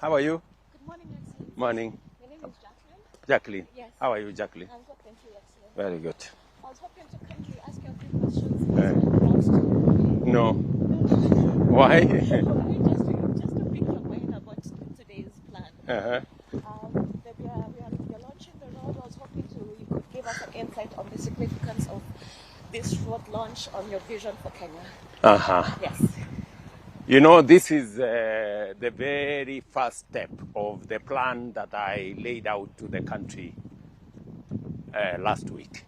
How are you? Good morning, Excellency. Morning. My name is Jacqueline. Jacqueline. Yes. How are you, Jacqueline? I'm good, thank you, Excellency. Very good. I was hoping to kindly ask you a few questions. No. No. Why? Just to pick your brain about today's plan. We are launching the road. I was hoping you could give us an insight on the significance of this road launch on your vision for Kenya. Yes. You know, this is the very first step of the plan that I laid out to the country last week.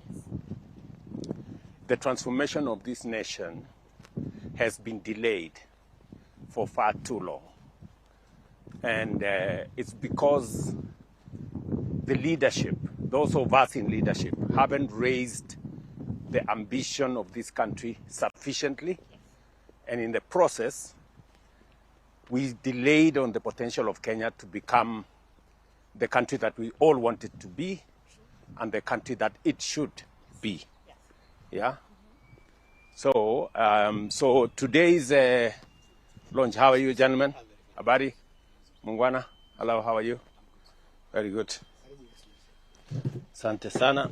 The transformation of this nation has been delayed for far too long. And it's because the leadership, those of us in leadership, haven't raised the ambition of this country sufficiently. And in the process, we delayed on the potential of Kenya to become the country that we all want it to be and the country that it should be. Yeah? So, so today's launch, how are you, gentlemen? Habari? Mungwana? Hello, how are you? Very good. Asante sana.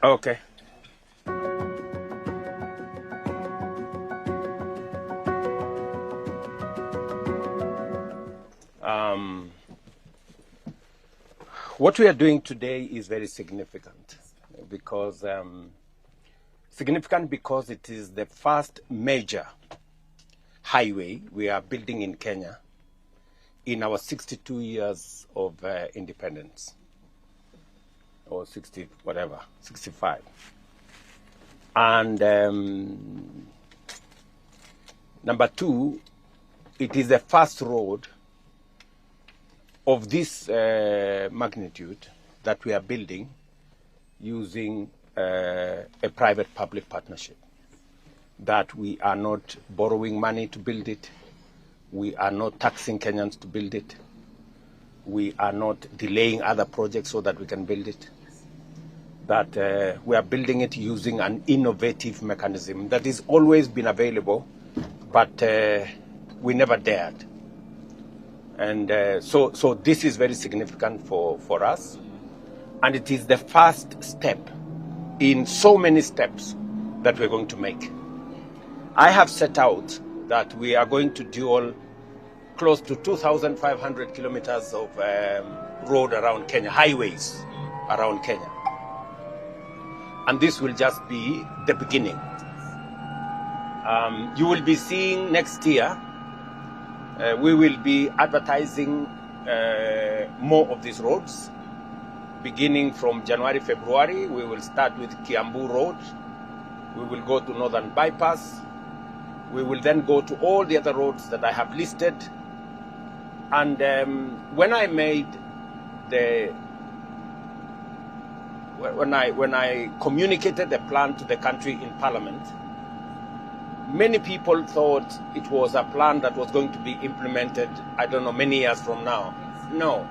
Okay. What we are doing today is very significant because it is the first major highway we are building in Kenya in our 62 years of independence, or 60, whatever, 65. And number two, it is the first road of this magnitude that we are building using a private-public partnership. That we are not borrowing money to build it. We are not taxing Kenyans to build it. We are not delaying other projects so that we can build it. That we are building it using an innovative mechanism that has always been available, but we never dared. And so this is very significant for us. And it is the first step in so many steps that we're going to make. I have set out that we are going to dual close to 2,500 kilometers of road around Kenya, highways around Kenya. And this will just be the beginning. You will be seeing next year, we will be advertising more of these roads. Beginning from January, February, we will start with KIAMBU Road. We will go to Northern Bypass. We will then go to all the other roads that I have listed. And when I made when I communicated the plan to the country in Parliament, many people thought it was a plan that was going to be implemented, I don't know, many years from now. No,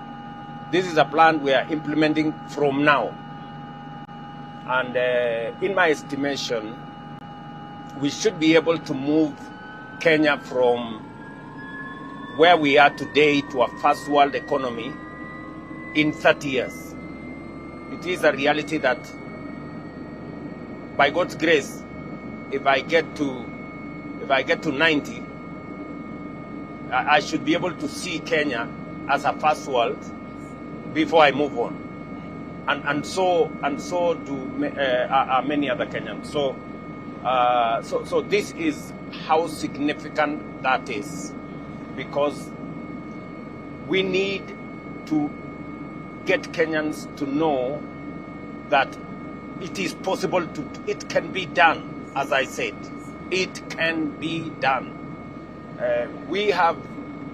this is a plan we are implementing from now. And in my estimation, we should be able to move Kenya from where we are today to a first world economy in 30 years. It is a reality that by God's grace, if I get to 90, I should be able to see Kenya as a first world before I move on. And so do are many other Kenyans. So this is how significant that is, because we need to get Kenyans to know that it is possible it can be done, as I said. It can be done. We have,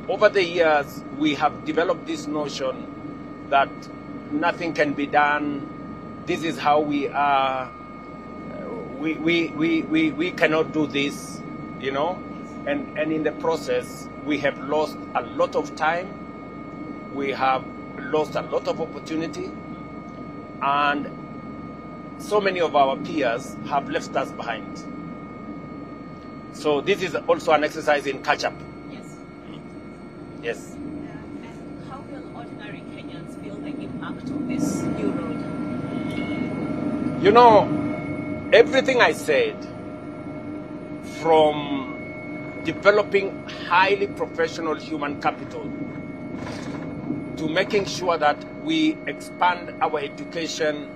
over the years, we have developed this notion that nothing can be done. This is how we are. We cannot do this, you know. And in the process, we have lost a lot of time, we have lost a lot of opportunity, and so many of our peers have left us behind. So this is also an exercise in catch-up. Yes. Yes. And how will ordinary Kenyans feel the impact of this new road? You know, everything I said, from developing highly professional human capital to making sure that we expand our education,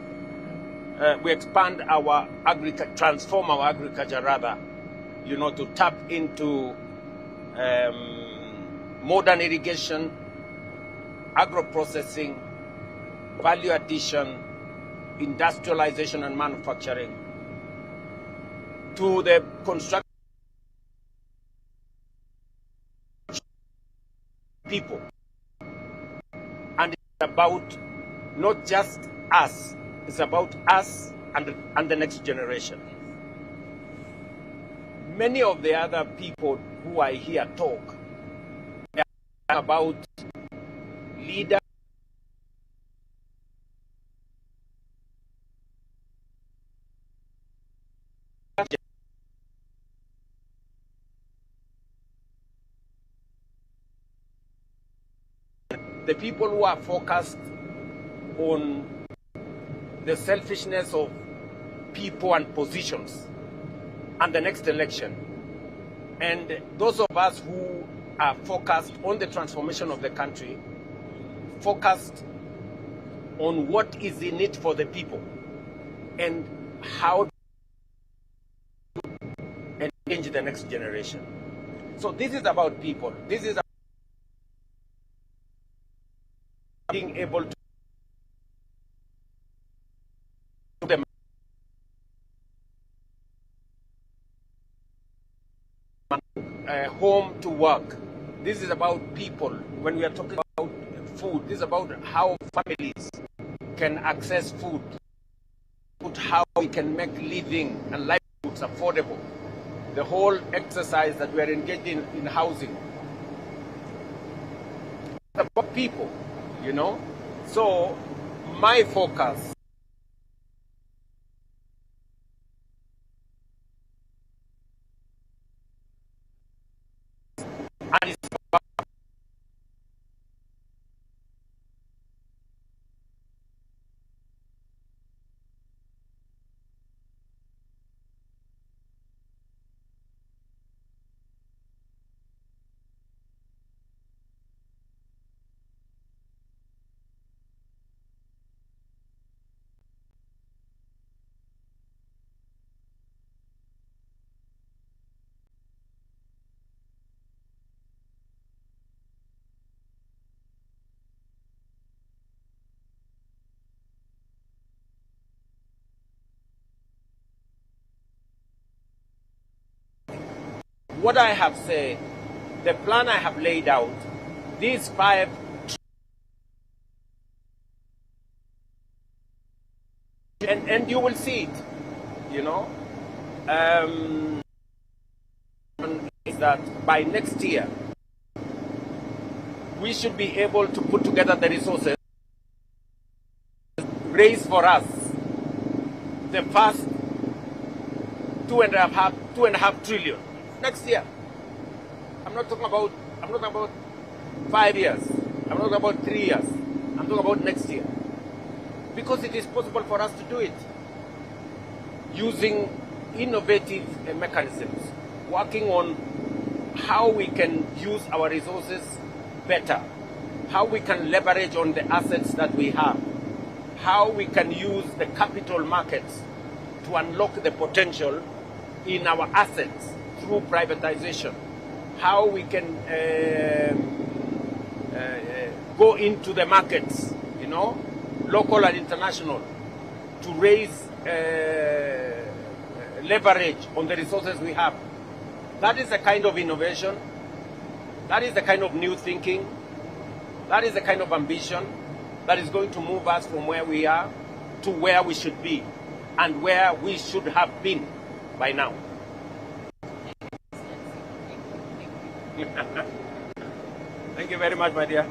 we expand our agriculture, transform our agriculture rather, you know, to tap into modern irrigation, agro-processing, value addition, industrialization and manufacturing, to the construction people. And it's about not just us, it's about us and the next generation. Many of the other people who I hear talk about leaders, the people who are focused on the selfishness of people and positions and the next election. And those of us who are focused on the transformation of the country, focused on what is in it for the people and how to engage the next generation. So this is about people. This is about being able to them home to work. This is about people. When we are talking about food, this is about how families can access food, how we can make living and livelihoods affordable. The whole exercise that we are engaged in housing. It's about people, you know. So my focus and it's what I have said, the plan I have laid out, these 5 and you will see it, you know, is that by next year, we should be able to put together the resources, raise for us the first 2.5 trillion next year. I'm not talking about 5 years. I'm not talking about 3 years. I'm talking about next year. Because it is possible for us to do it using innovative mechanisms, working on how we can use our resources better, how we can leverage on the assets that we have, how we can use the capital markets to unlock the potential in our assets through privatization, how we can go into the markets, you know, local and international, to raise leverage on the resources we have. That is the kind of innovation, that is the kind of new thinking, that is the kind of ambition that is going to move us from where we are to where we should be and where we should have been by now. Thank you very much, my dear.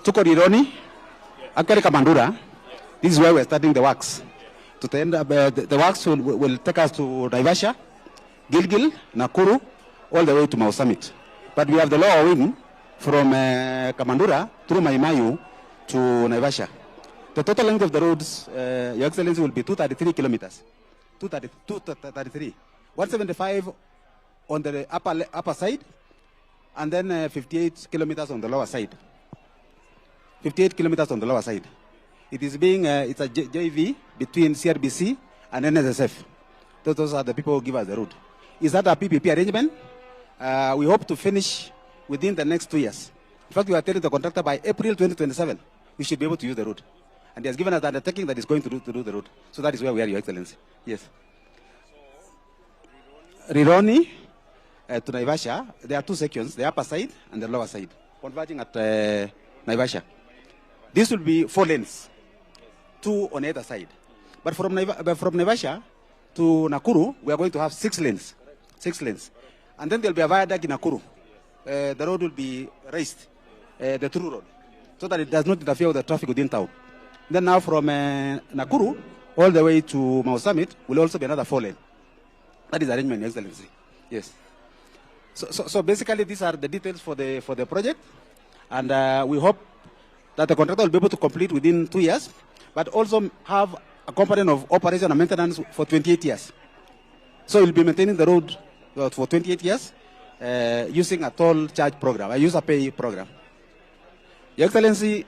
tuko Rironi, actually Kamandura. This is where we're starting the works. To the end, the works will take us to Naivasha, Gilgil, Nakuru, all the way to Mau Summit. But we have the lower wing from Kamandura through Rironi-Mau to Naivasha. The total length of the roads, Your Excellency, will be 233 kilometers. 233. 175 on the upper side, and then 58 kilometers on the lower side. 58 kilometers on the lower side. It is being, it's a JV between CRBC and NSSF. Those are the people who give us the road. Is that a PPP arrangement? We hope to finish within the next 2 years. In fact, we are telling the contractor by April 2027, we should be able to use the road. And he has given us the undertaking that is going to do the road. So that is where we are, Your Excellency. Yes. Rironi to Naivasha, there are 2 sections, the upper side and the lower side, converging at Naivasha. This will be 4 lanes, 2 on either side. But from Naivasha to Nakuru, we are going to have 6 lanes. 6 lanes. And then there will be a viaduct in Nakuru. The road will be raised, the through road, so that it does not interfere with the traffic within town. Then now from Nakuru all the way to Mau Summit will also be another 4 lane. That is arrangement, Your Excellency. Yes. So basically these are the details for the project, and we hope that the contractor will be able to complete within 2 years, but also have a component of operation and maintenance for 28 years. So we'll be maintaining the road for 28 years using a toll charge program, a user pay program. Your Excellency,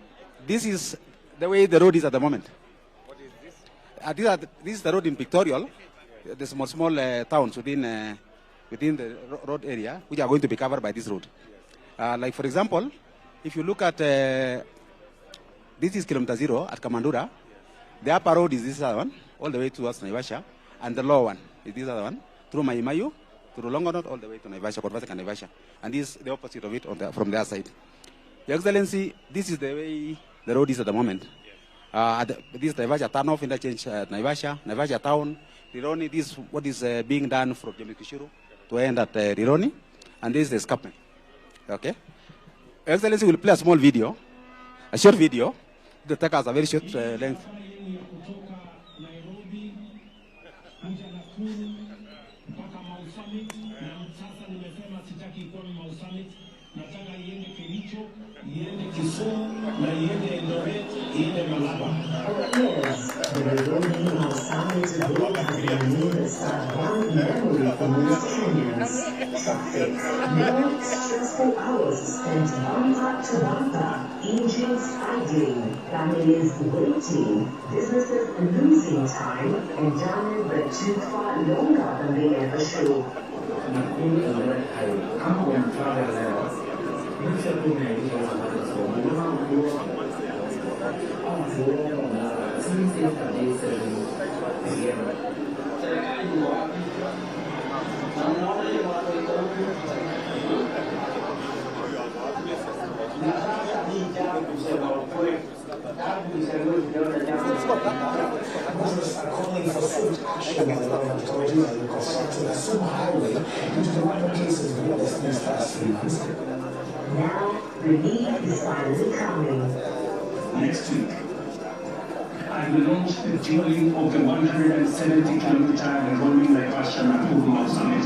this is the way the road is at the moment. What is this? This is the road in Pictorial, the small towns within the road area, which are going to be covered by this road. Like for example, if you look at this is kilometer 0 at Kamandura. The upper road is this other one, all the way towards Naivasha, and the lower one is this other one, through Rironi-Mau, through Longonot, all the way to Naivasha, Korvasek and Naivasha. And this is the opposite of it from the other side. Your Excellency, this is the way the road is at the moment. This is Naivasha turnoff interchange at Naivasha town, Rironi. This is what is being done from Jamikishuru to end at Rironi, and this is the escarpment. Okay? Your Excellency will play a small video, a short video. The take us a very short length. Yes, the Rironi-Mau summit today has been named a sad memory for most Kenyans. Traffic, long, stressful hours spent bumper to bumper, engines idling, families waiting, businesses losing time, and journeys that took far longer than they ever should. Calling for swift action by the government authorities and constructing a super highway due to the minor cases of lawlessness last 3 months. Now, relief is finally coming. Next week, I will launch the dueling of the 170-kilometer Rironi-Mau Summit.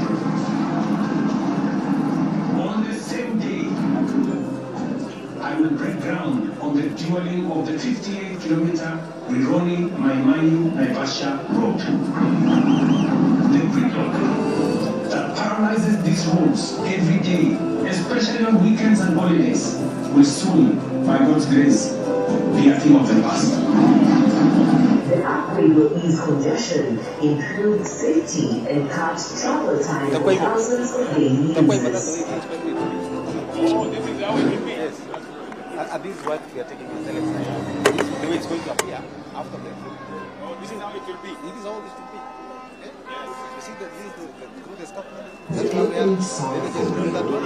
On the same day, I will break ground on the dueling of the 58-kilometer Rironi-Mau road. The gridlock that paralyzes these roads every day, especially on weekends and holidays, will soon, by God's grace, be a thing of the past. The upgrade will ease congestion, improve safety, and cut travel time for thousands of daily users. This is what we are taking the selection. This is the way it's going to appear after the road. Oh, this is how it will be. It is how this will be. Okay? Yes. You see that this is the road escarpment. The open side of the road down to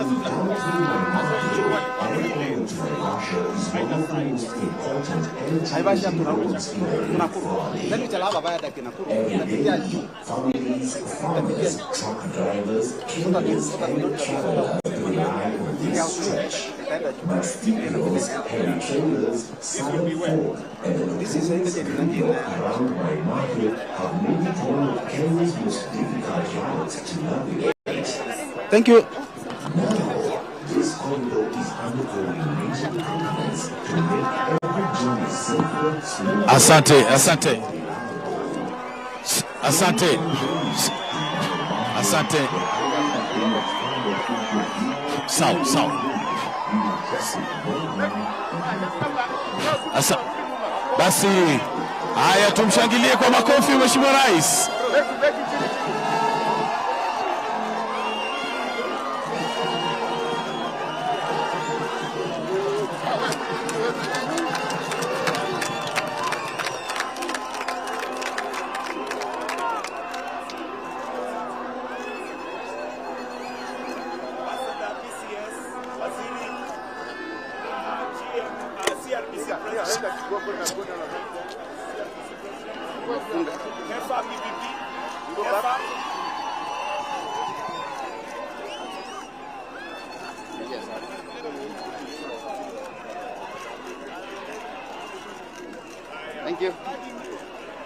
Naivasha is one of the most important Naivasha to roads in the Valley. Then we shall have a viaduct in Nakuru. Families, farmers, truck drivers, Kenyans, and travelers rely on this stretch. The steeples heavy trailers sidle forward, and the locomotives around my market have made it one of Kenya's most difficult routes to navigate. Thank you. Now, this corridor is undergoing major improvements to make every journey safer, smoother. Asante. Sawa. Basi haya, tumshangilie kwa makofi Mheshimiwa Rais.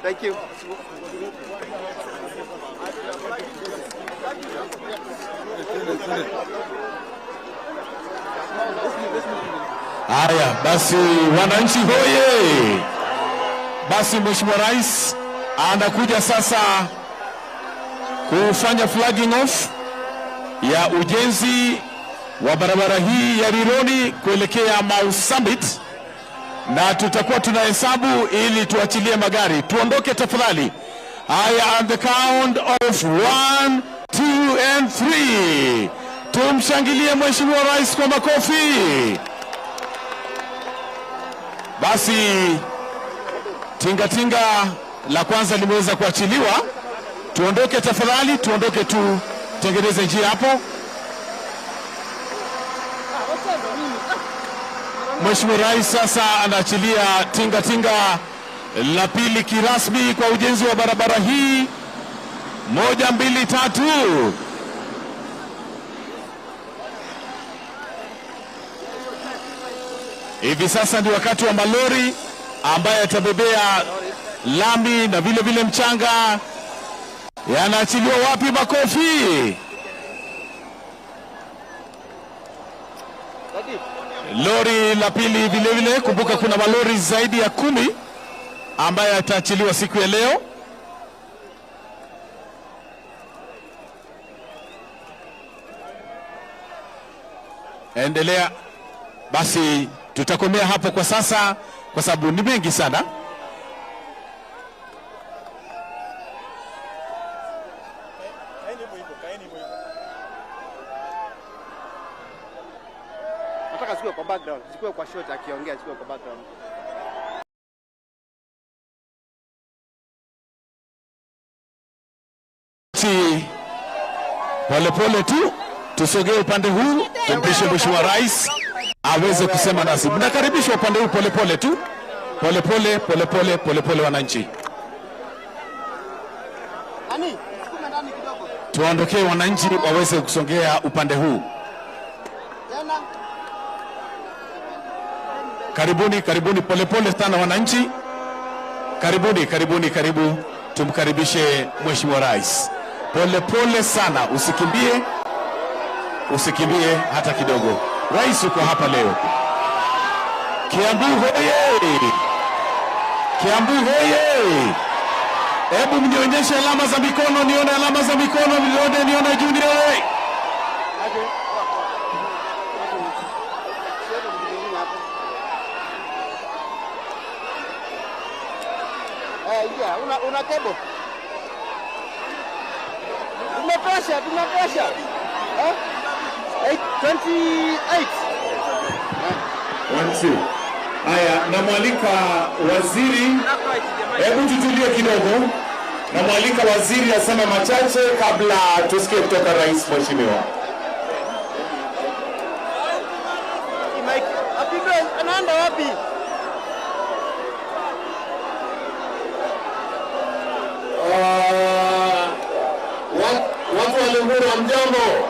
Thank you. Haya, basi wananchi hoye. Basi Mheshimiwa Rais anakuja sasa kufanya flagging off ya ujenzi wa barabara hii ya Rironi kuelekea Mau Summit, na tutakuwa tunahesabu ili tuachilie magari. Tuondoke tafadhali. Haya, on the count of 1, 2 and 3. Tumshangilie Mheshimiwa Rais kwa makofi. Basi tingatinga la kwanza limeweza kuachiliwa. Tuondoke tafadhali, tuondoke tu, tengeneze njia hapo. Mheshimiwa Rais sasa anaachilia tingatinga la pili kirasmi kwa ujenzi wa barabara hii. 1, 2, 3. Hivi sasa ni wakati wa malori ambaye atabebea lami na vile vile mchanga. Yanaachiliwa wapi? Makofi. Lori la pili vile vile, kumbuka kuna malori zaidi ya 10 ambaye ataachiliwa siku ya leo. Endelea. Basi tutakomea hapo kwa sasa kwa sababu ni mengi sana. Nataka sikue kwa background, sikue kwa short akiongea, sikue kwa background. Pole tu tusogee upande huu, tumpishe Mheshimiwa Rais aweze kusema nasi. Mnakaribishwa upande huu pole tu. Pole wananchi. Tuondokee wananchi waweze kusongea upande huu. Karibuni pole sana wananchi. Karibu. Tumkaribishe Mheshimiwa Rais. Pole sana, usikimbie hata kidogo. Rais uko hapa leo. Kiambu hoye! Hebu mnionyeshe alama za mikono, nione alama za mikono, nione Junior. Una kebo. Tunapasha. 28. Haya, namwalika waziri. Hebu tutulie kidogo. Namwalika waziri aseme machache kabla tusikie kutoka rais mheshimiwa. Anaenda wapi? Watu wa Uhuru, mjambo.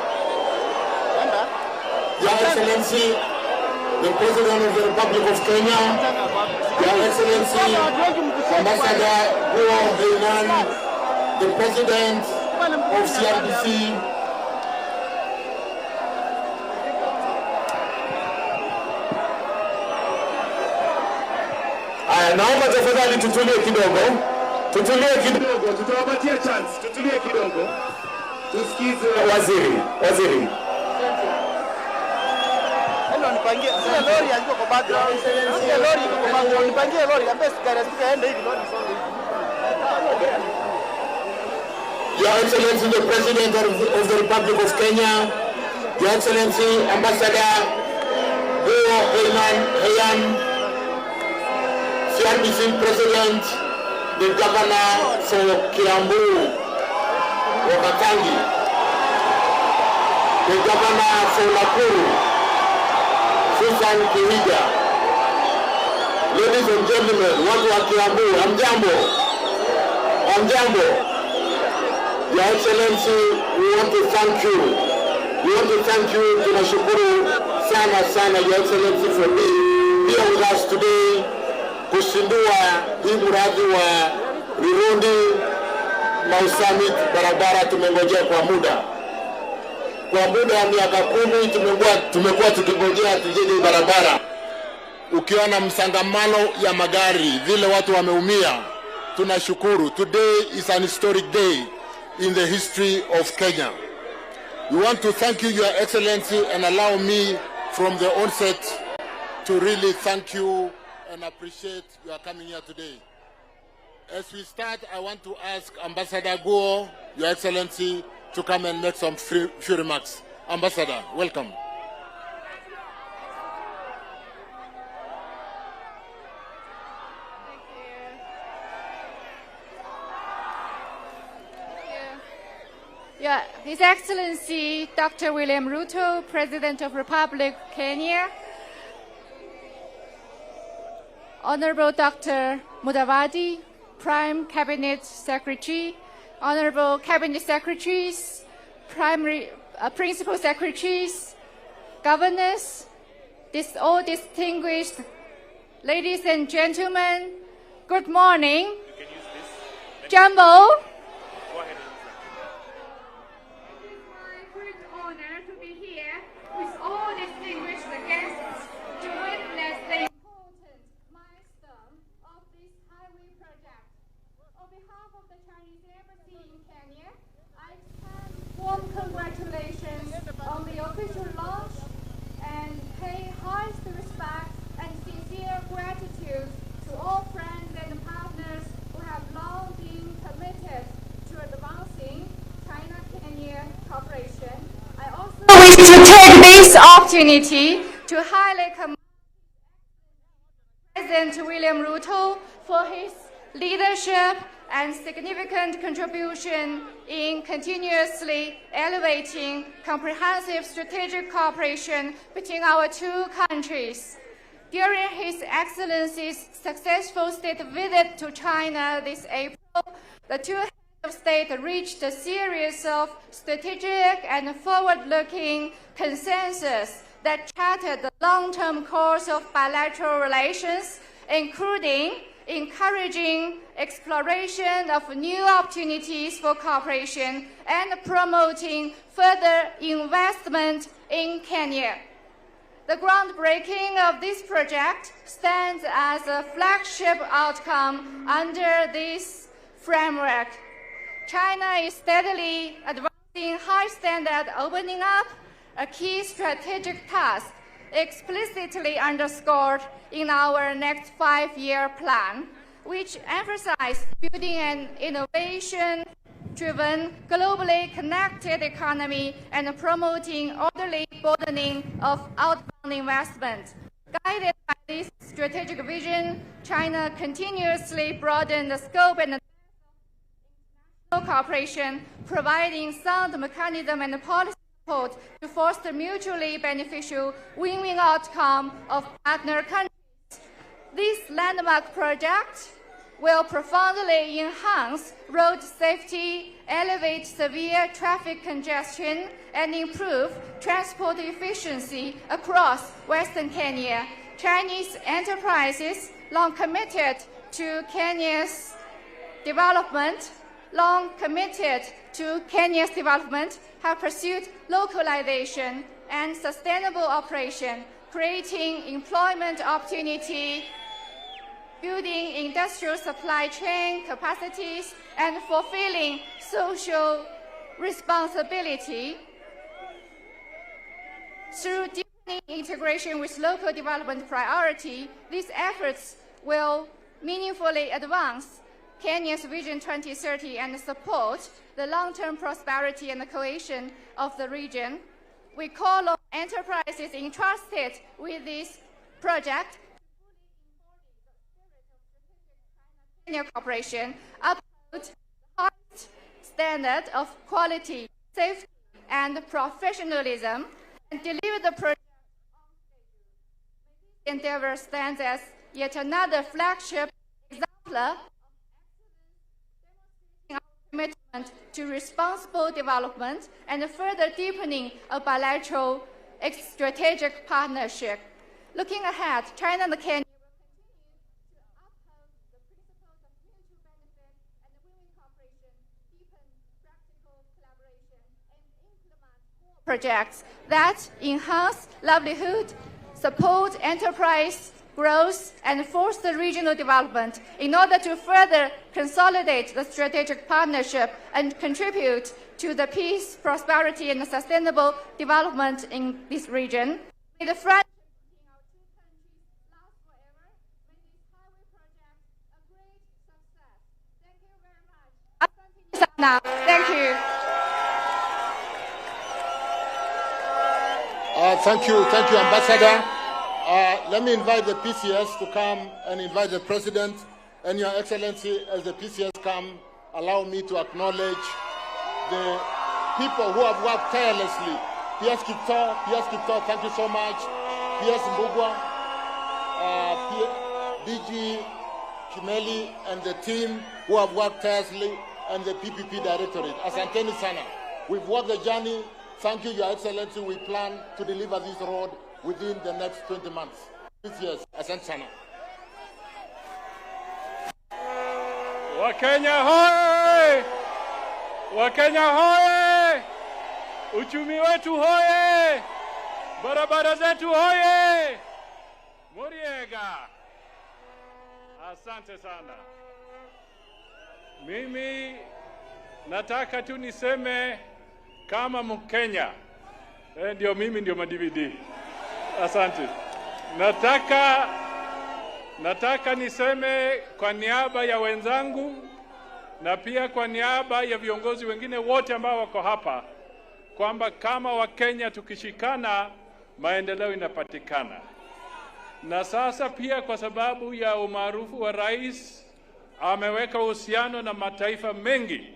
Excellency, the President of the Republic of Kenya, Your Excellency, Ambassador Herman, the President of CRDC, naomba tafadhali tutulie kidogo, tutawapatia chance, tutulie kidogo, tusikize waziri. Nipangie sio lori haiko kwa background. Sio lori iko kwa background. Nipangie lori ambaye sigara zikaenda hivi lori songe hivi. Your Excellency the President of the Republic of Kenya, Your Excellency Ambassador Herman, CRDC President, the Governor for KIAMBU, Wakatangi, the Governor for Nakuru, Susan Kihiga. Ladies and gentlemen, watu wa KIAMBU, hamjambo. Your Excellency, we want to thank you. Tunashukuru sana, Your Excellency, for being here with us today, kushindua hii mradi wa Rironi-Mau Summit. Barabara tumengojea kwa muda wa miaka 10 tumekuwa tukingojea tujenge barabara. Ukiona msangamano ya magari vile watu wameumia, tunashukuru. Today is an historic day in the history of Kenya. We want to thank you, Your Excellency, and allow me from the onset to really thank you and appreciate your coming here today. As we start, I want to ask Ambassador Guo, Your Excellency, to come and make some few remarks. Ambassador, welcome. Yeah, His Excellency Dr. William Ruto, President of Republic of Kenya, Honorable Dr. Mudavadi, Prime Cabinet Secretary, Honorable Cabinet Secretaries, Principal Secretaries, Governors, all distinguished ladies and gentlemen, good morning. Jumbo. All distinguished guests to witness the important milestone of this highway project. On behalf of the Chinese Embassy in Kenya, I extend warm congratulations on the official launch and pay highest respect and sincere gratitude to all friends and partners who have long been committed to advancing China-Kenya cooperation. I also wish to take this opportunity to highly commend President William Ruto for his leadership and significant contribution in continuously elevating comprehensive strategic cooperation between our two countries. During His Excellency's successful state visit to China this April, the two heads of state reached a series of strategic and forward-looking consensus that charted the long-term course of bilateral relations, including encouraging exploration of new opportunities for cooperation and promoting further investment in Kenya. The groundbreaking of this project stands as a flagship outcome under this framework. China is steadily advancing high-standard opening up, a key strategic task explicitly underscored in our next 5-year plan, which emphasizes building an innovation-driven, globally connected economy and promoting orderly broadening of outbound investment. Guided by this strategic vision, China continuously broadened the scope and cooperation, providing sound mechanism and policy support to foster mutually beneficial win-win outcome of partner countries. This landmark project will profoundly enhance road safety, elevate severe traffic congestion, and improve transport efficiency across Western Kenya. Chinese enterprises, long committed to Kenya's development, have pursued localization and sustainable operation, creating employment opportunity, building industrial supply chain capacities, and fulfilling social responsibility. Through deepening integration with local development priority, these efforts will meaningfully advance Kenya's Vision 2030 and support the long-term prosperity and the cohesion of the region. We call on enterprises entrusted with this project Kenya cooperation uphold the highest standard of quality, safety, and professionalism, and deliver the project endeavor stands as yet another flagship exemplar of our commitment to responsible development and further deepening a bilateral strategic partnership. Looking ahead, China and Kenya will continue to uphold the principles of mutual benefit and win-win cooperation, deepen practical collaboration, and implement more projects that enhance livelihood, support enterprise growth, and foster regional development in order to further consolidate the strategic partnership and contribute to the peace, prosperity, and sustainable development in this region. May the friendship between our two countries last forever. May this highway project a great success. Thank you very much. Asante sana. Thank you. Thank you, Ambassador. Let me invite the PCS to come and invite the President. And Your Excellency, as the PCS come, allow me to acknowledge the people who have worked tirelessly. PS Kipto, thank you so much. PS Mbugwa, DG Kimeli, and the team who have worked tirelessly, and the PPP Directorate. Asanteni sana. We've walked the journey. Thank you, Your Excellency. We plan to deliver this road within the next 20 months. PCS, asante sana. Wakenya hoye! Wakenya hoye! Uchumi wetu hoye! Barabara zetu hoye! Muriega! Asante sana. Mimi nataka tu niseme kama Mkenya. Ndio mimi ndio ma-DVD. Asante. Nataka niseme kwa niaba ya wenzangu na pia kwa niaba ya viongozi wengine wote ambao wako hapa kwamba kama Wakenya tukishikana maendeleo inapatikana. Na sasa pia kwa sababu ya umaarufu wa rais ameweka uhusiano na mataifa mengi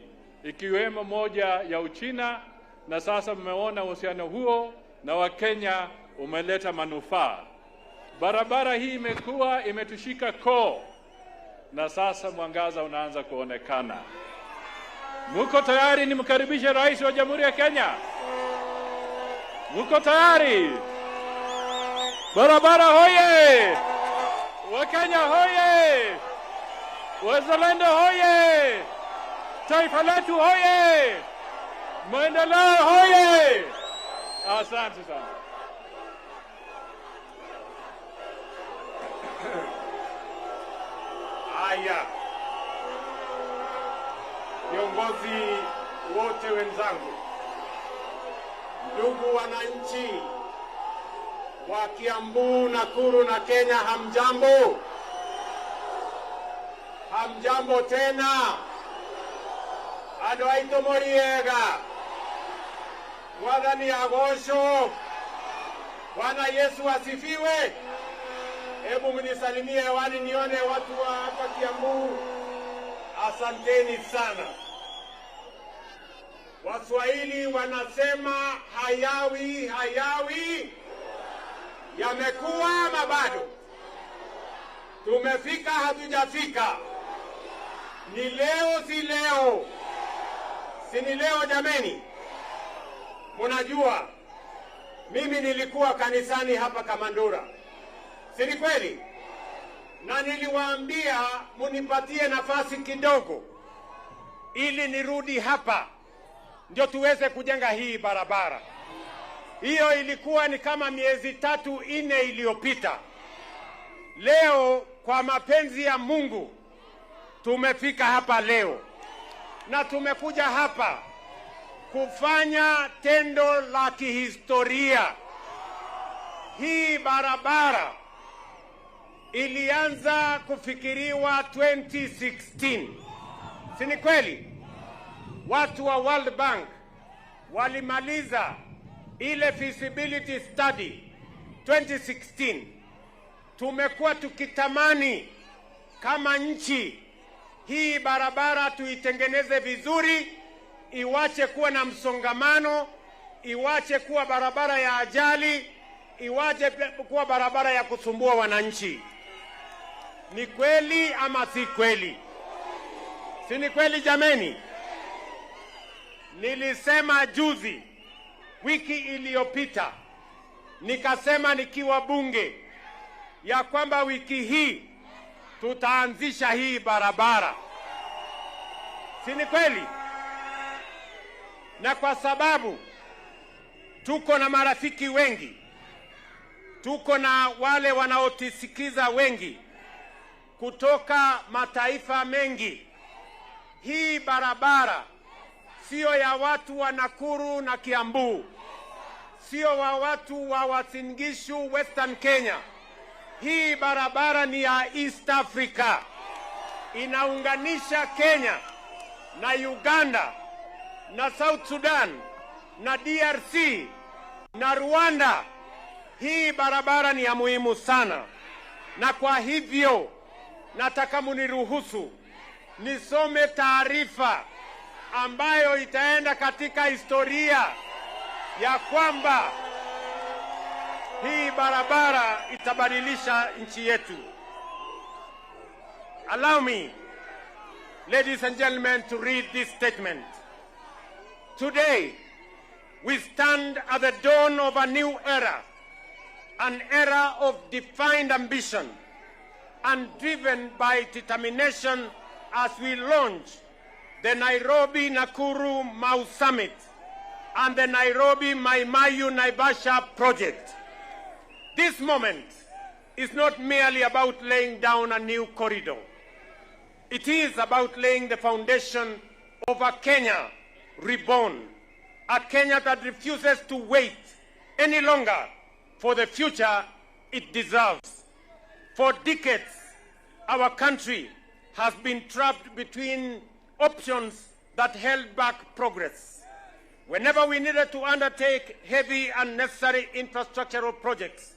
ikiwemo moja ya Uchina, na sasa mmeona uhusiano huo na Wakenya umeleta manufaa. Barabara hii imetushika koo na sasa mwangaza unaanza kuonekana. Muko tayari nimkaribishe rais wa Jamhuri ya Kenya? Muko tayari? Barabara hoye! Wakenya hoye! Wazalendo hoye! Taifa letu hoye! Maendeleo hoye! Asante sana. Haya, viongozi wote wenzangu, ndugu wananchi wa Kiambu, Nakuru na Kenya, hamjambo? Hamjambo tena? Ado aito moriega. Mwathani agocwo. Bwana Yesu asifiwe. Hebu mnisalimie hewani nione watu wa hapa Kiambu. Asanteni sana. Waswahili wanasema hayawi yamekuwa mabado. Tumefika hatujafika. Ni leo si leo? Si ni leo jameni? Munajua mimi nilikuwa kanisani hapa Kamandura, si ni kweli? Na niliwaambia munipatie nafasi kidogo ili nirudi hapa ndio tuweze kujenga hii barabara. Hiyo ilikuwa ni kama miezi 3-4 iliyopita. Leo kwa mapenzi ya Mungu tumefika hapa leo, na tumekuja hapa kufanya tendo la kihistoria. Hii barabara ilianza kufikiriwa 2016. Si ni kweli? Watu wa World Bank walimaliza ile feasibility study 2016. Tumekuwa tukitamani kama nchi hii barabara tuitengeneze vizuri, iwache kuwa na msongamano, iwache kuwa barabara ya ajali, iwache kuwa barabara ya kusumbua wananchi. Ni kweli ama si kweli? Si ni kweli jameni? Nilisema juzi, wiki iliyopita, nikasema nikiwa bunge ya kwamba wiki hii tutaanzisha hii barabara. Si ni kweli? Na kwa sababu tuko na marafiki wengi, tuko na wale wanaotisikiza wengi kutoka mataifa mengi, hii barabara sio ya watu wa Nakuru na Kiambu, sio wa watu wa Uasin Gishu, Western Kenya. Hii barabara ni ya East Africa. Inaunganisha Kenya na Uganda na South Sudan na DRC na Rwanda. Hii barabara ni ya muhimu sana, na kwa hivyo nataka muniruhusu nisome taarifa ambayo itaenda katika historia ya kwamba hii barabara itabadilisha nchi yetu. Allow me, ladies and gentlemen, to read this statement. Today, we stand at the dawn of a new era, an era of defined ambition and driven by determination as we launch the Nairobi-Nakuru-Mau Summit and the Nairobi-Mai-Mahiu-Naivasha project. This moment is not merely about laying down a new corridor. It is about laying the foundation of a Kenya reborn, a Kenya that refuses to wait any longer for the future it deserves. For decades, our country has been trapped between options that held back progress. Whenever we needed to undertake heavy and necessary infrastructural projects,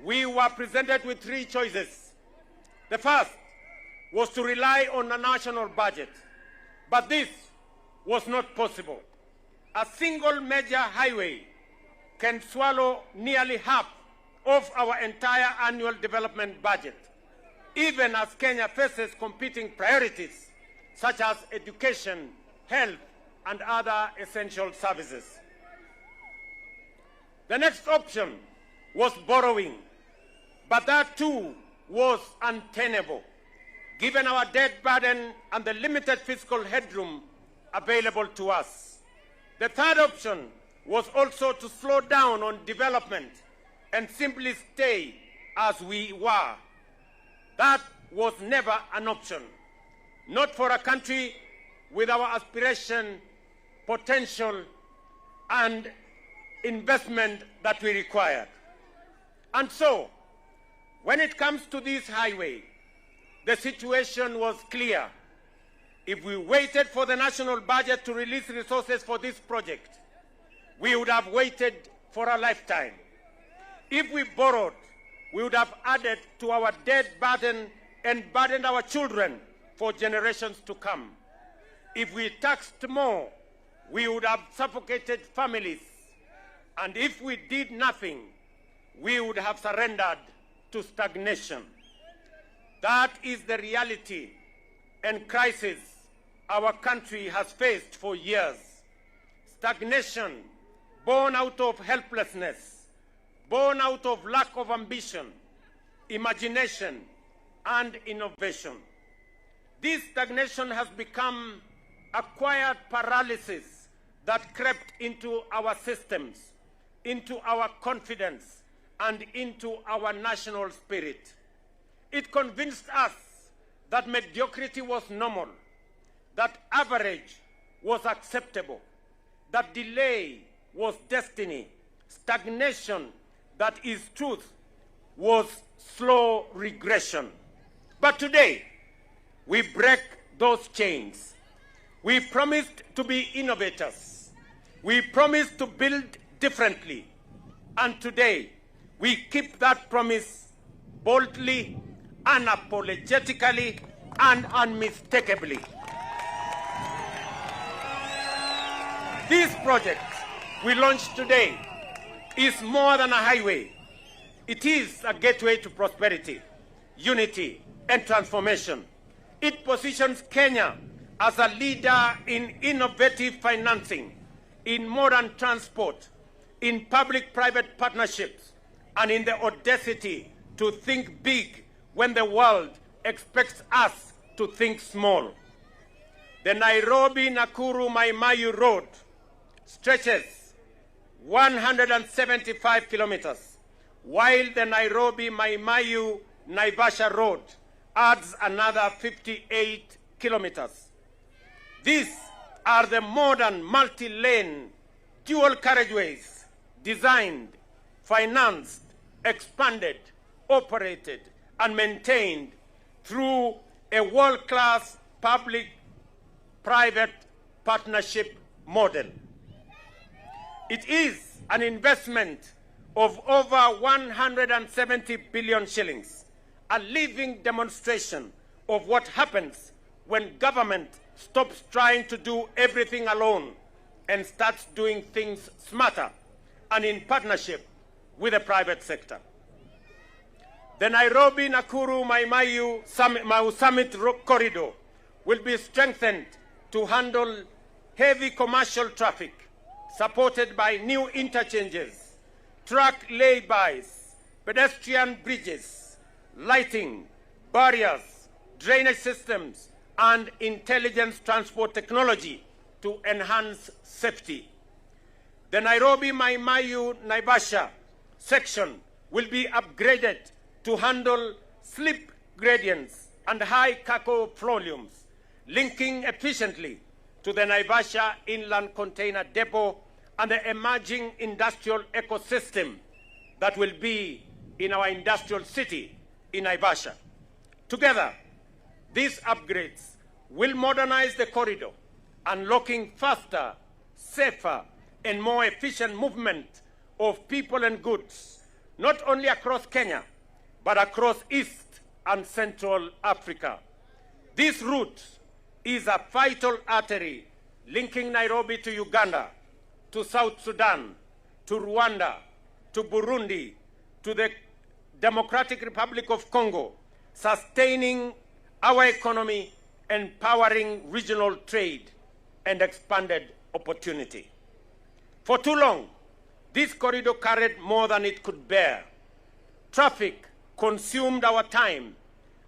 we were presented with 3 choices. The first was to rely on a national budget, but this was not possible. A single major highway can swallow nearly half of our entire annual development budget, even as Kenya faces competing priorities such as education, health, and other essential services. The next option was borrowing, but that too was untenable, given our debt burden and the limited fiscal headroom available to us. The third option was also to slow down on development and simply stay as we were. That was never an option, not for a country with our aspiration, potential, and investment that we required. And so, when it comes to this highway, the situation was clear. If we waited for the national budget to release resources for this project, we would have waited for a lifetime. If we borrowed, we would have added to our debt burden and burdened our children for generations to come. If we taxed more, we would have suffocated families. And if we did nothing, we would have surrendered to stagnation. That is the reality and crisis our country has faced for years. Stagnation born out of helplessness, born out of lack of ambition, imagination, and innovation. This stagnation has become a quiet paralysis that crept into our systems, into our confidence, and into our national spirit. It convinced us that mediocrity was normal, that average was acceptable, that delay was destiny, stagnation, that is truth, was slow regression. But today, we break those chains. We promised to be innovators. We promised to build differently. And today, we keep that promise boldly, unapologetically, and unmistakably. This project we launched today is more than a highway. It is a gateway to prosperity, unity, and transformation. It positions Kenya as a leader in innovative financing, in modern transport, in public-private partnerships, and in the audacity to think big when the world expects us to think small. The Nairobi-Nakuru-Mai-Mahiu road stretches 175 kilometers, while the Nairobi-Mai-Mahiu-Naivasha road adds another 58 kilometers. These are the modern multi-lane dual carriageways designed, financed, expanded, operated, and maintained through a world-class public-private partnership model. It is an investment of over 170 billion shillings, a living demonstration of what happens when government stops trying to do everything alone and starts doing things smarter and in partnership with the private sector. The Nairobi-Nakuru-Mai-Mahiu Summit corridor will be strengthened to handle heavy commercial traffic, supported by new interchanges, truck laybys, pedestrian bridges, lighting, barriers, drainage systems, and intelligence transport technology to enhance safety. The Nairobi-Mai-Mahiu-Naivasha section will be upgraded to handle slip gradients and high cargo volumes, linking efficiently to the Naivasha Inland Container Depot and the emerging industrial ecosystem that will be in our industrial city in Naivasha. Together, these upgrades will modernize the corridor, unlocking faster, safer, and more efficient movement of people and goods, not only across Kenya, but across East and Central Africa. This route is a vital artery linking Nairobi to Uganda, to South Sudan, to Rwanda, to Burundi, to the Democratic Republic of Congo, sustaining our economy, empowering regional trade, and expanded opportunity. For too long, this corridor carried more than it could bear. Traffic consumed our time,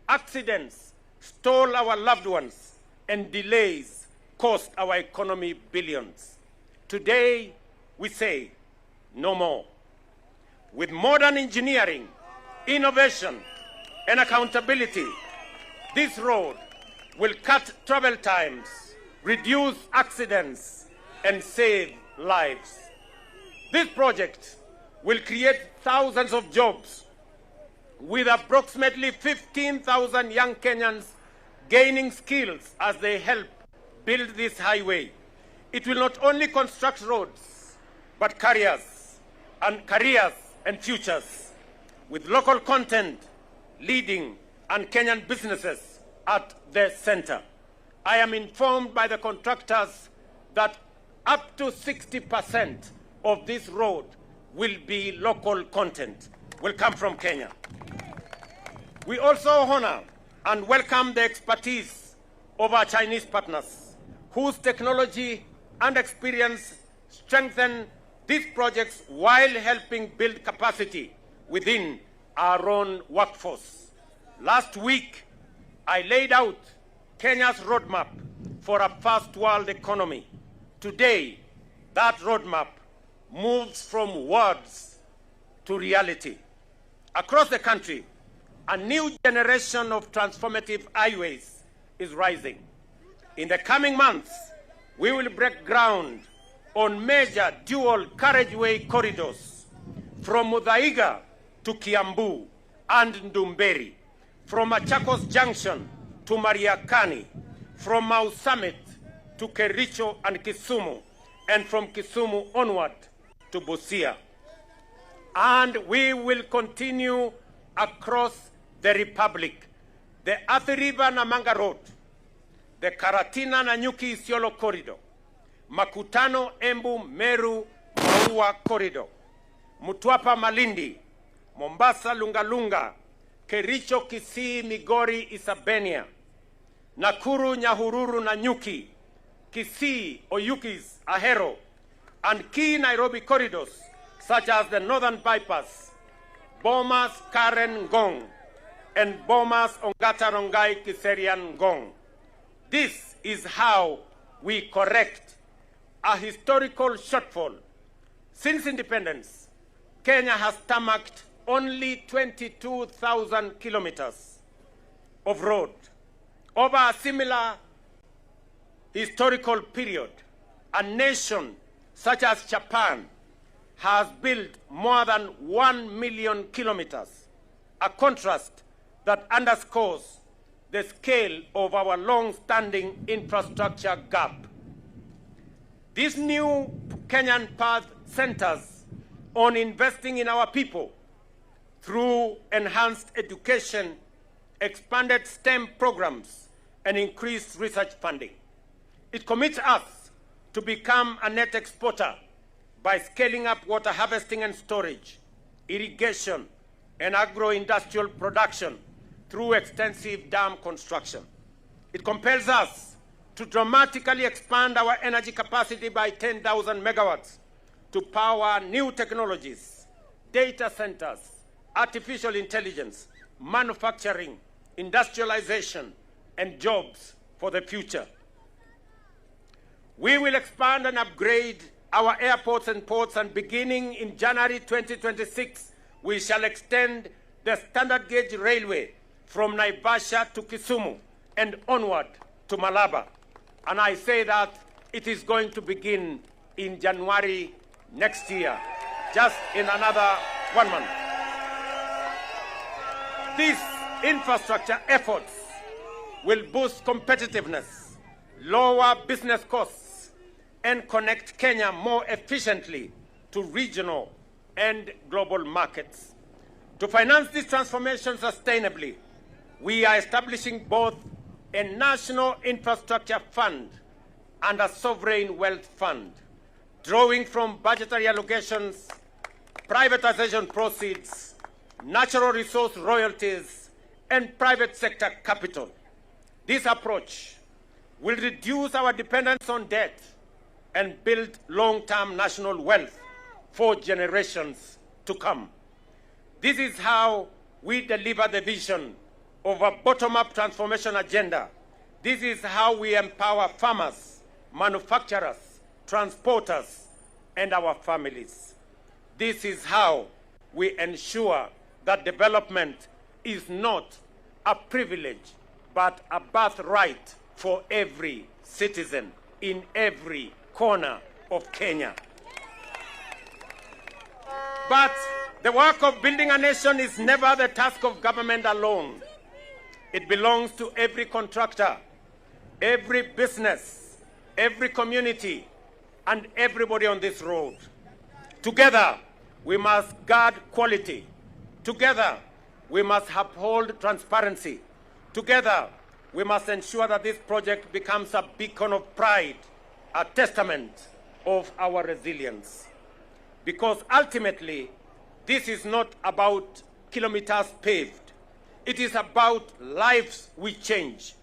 accidents stole our loved ones, and delays cost our economy billions. Today, we say no more. With modern engineering, innovation, and accountability, this road will cut travel times, reduce accidents, and save lives. This project will create thousands of jobs, with approximately 15,000 young Kenyans gaining skills as they help build this highway. It will not only construct roads, but careers and futures, with local content leading and Kenyan businesses at the center. I am informed by the contractors that up to 60% of this road will be local content, will come from Kenya. We also honor and welcome the expertise of our Chinese partners, whose technology and experience strengthen these projects while helping build capacity within our own workforce. Last week, I laid out Kenya's roadmap for a first world economy. Today, that roadmap moves from words to reality. Across the country, a new generation of transformative highways is rising. In the coming months, we will break ground on major dual carriageway corridors from Mutahi to KIAMBU and Ndumberi, from Machakos Junction to Mariakani, from Mau Summit to Kericho and Kisumu, and from Kisumu onward to Busia. And we will continue across the Republic, the Athi River Namanga Road, the Karatina Nanyuki Isiolo Corridor, Makutano Embu Meru Maua Corridor, Mutwapa Malindi, Mombasa Lungalunga, Kericho Kisii Migori Isabenia, Nakuru Nyahururu Nanyuki, Kisii Oyukis Ahero, and key Nairobi corridors such as the Northern Bypass, Bomas Karen Ngong, and Bomas Ongata Rongai Kiserian Ngong. This is how we correct a historical shortfall. Since independence, Kenya has tarmacked only 22,000 kilometers of road. Over a similar historical period, a nation such as Japan has built more than 1 million kilometers, a contrast that underscores the scale of our long-standing infrastructure gap. This new Kenyan path centers on investing in our people through enhanced education, expanded STEM programs, and increased research funding. It commits us to become a net exporter by scaling up water harvesting and storage, irrigation, and agro-industrial production through extensive dam construction. It compels us to dramatically expand our energy capacity by 10,000 megawatts to power new technologies, data centers, artificial intelligence, manufacturing, industrialization, and jobs for the future. We will expand and upgrade our airports and ports, and beginning in January 2026, we shall extend the standard gauge railway from Naivasha to Kisumu and onward to Malaba. And I say that it is going to begin in January next year, just in another 1 month. These infrastructure efforts will boost competitiveness, lower business costs, and connect Kenya more efficiently to regional and global markets. To finance this transformation sustainably, we are establishing both a national infrastructure fund and a sovereign wealth fund, drawing from budgetary allocations, privatization proceeds, natural resource royalties, and private sector capital. This approach will reduce our dependence on debt and build long-term national wealth for generations to come. This is how we deliver the vision of a bottom-up transformation agenda. This is how we empower farmers, manufacturers, transporters, and our families. This is how we ensure that development is not a privilege, but a birthright for every citizen in every corner of Kenya. But the work of building a nation is never the task of government alone. It belongs to every contractor, every business, every community, and everybody on this road. Together, we must guard quality. Together, we must uphold transparency. Together, we must ensure that this project becomes a beacon of pride, a testament of our resilience. Because ultimately, this is not about kilometers paved. It is about lives we change.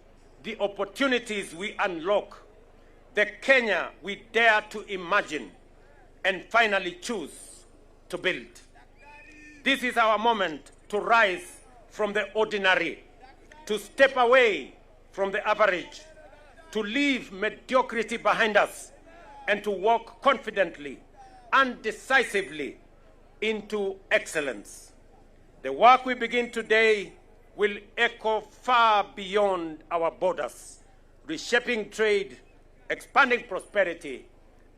the opportunities we unlock, the Kenya we dare to imagine and finally choose to build. This is our moment to rise from the ordinary, to step away from the average, to leave mediocrity behind us, and to walk confidently and decisively into excellence. The work we begin today will echo far beyond our borders, reshaping trade, expanding prosperity,